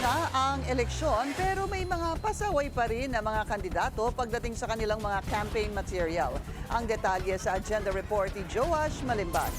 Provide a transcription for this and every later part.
na ang eleksyon pero may mga pasaway pa rin na mga kandidato pagdating sa kanilang mga campaign material. Ang detalye sa agenda report ni Joash Malimban.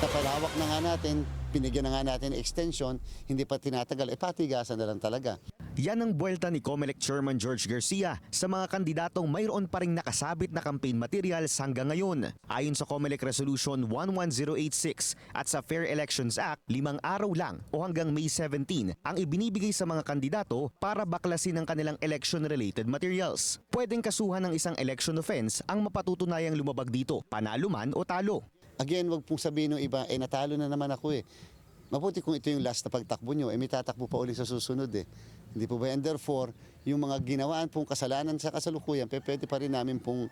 Napalawak na nga natin, binigyan na nga natin extension, hindi pa tinatagal, patigasan na lang talaga. Yan ang buwelta ni COMELEC Chairman George Garcia sa mga kandidatong mayroon pa ring nakasabit na campaign materials hanggang ngayon. Ayon sa COMELEC Resolution 11086 at sa Fair Elections Act, 5 araw lang o hanggang May 17 ang ibinibigay sa mga kandidato para baklasin ang kanilang election-related materials. Pwedeng kasuhan ng isang election offense ang mapatutunayang lumabag dito, panalo man o talo. Again, wag pong sabihin ng iba, natalo na naman ako eh. Mabuti kung ito yung last na pagtakbo nyo, may tatakbo pa ulit sa susunod eh. Hindi po ba? And therefore, yung mga ginawaan pong kasalanan sa kasalukuyan, pwede pa rin namin pong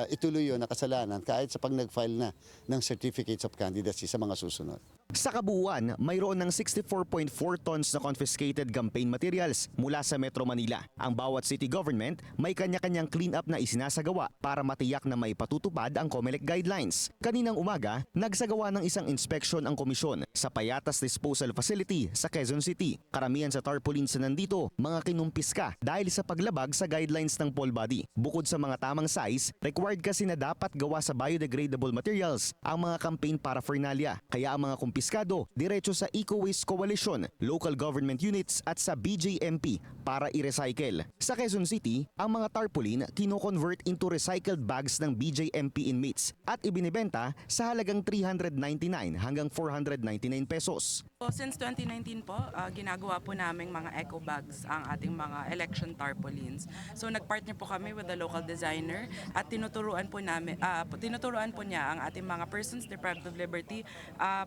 ituloy yun na kasalanan kahit sa pag nag-file na ng certificates of candidacy sa mga susunod. Sa kabuuan, mayroon ng 64.4 tons na confiscated campaign materials mula sa Metro Manila. Ang bawat city government may kanya-kanyang clean-up na isinasagawa para matiyak na may patutupad ang COMELEC guidelines. Kaninang umaga, nagsagawa ng isang inspection ang komisyon sa Payatas Disposal Facility sa Quezon City. Karamihan sa tarpaulins na nandito, mga kinumpiska dahil sa paglabag sa guidelines ng poll body. Bukod sa mga tamang size, required kasi na dapat gawa sa biodegradable materials ang mga campaign paraphernalia. Kaya ang mga kumpiskado diretso sa Eco Waste Coalition, local government units at sa BJMP para i-recycle. Sa Quezon City, ang mga tarpaulin kino-convert into recycled bags ng BJMP inmates at ibinibenta sa halagang 399 hanggang 499 pesos. Since 2019 po, ginagawa po namin mga eco bags ang ating mga election tarpaulins. So nagpartner po kami with the local designer at tinuturuan po niya ang ating mga persons deprived of liberty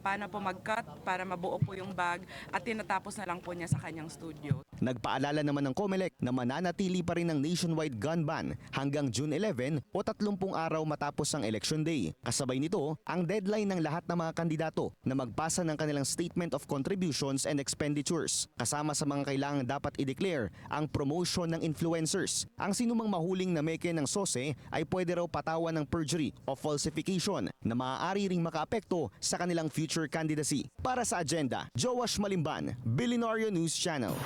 paano po mag-cut para mabuo po yung bag at tinatapos na lang po niya sa kanyang studio. Nagpaalala naman ng COMELEC na mananatili pa rin ang nationwide gun ban hanggang June 11 o 30 araw matapos ang Election Day. Kasabay nito, ang deadline ng lahat ng mga kandidato na magpasa ng kanilang Statement of Contributions and Expenditures. Kasama sa mga kailangang dapat i-declare ang promotion ng influencers. Ang sinumang mahuling na meke ng SOSE ay pwede raw patawan ng perjury o falsification na maaari ring makaapekto sa kanilang future candidacy. Para sa agenda, Joash Malimban, Billionaire News Channel.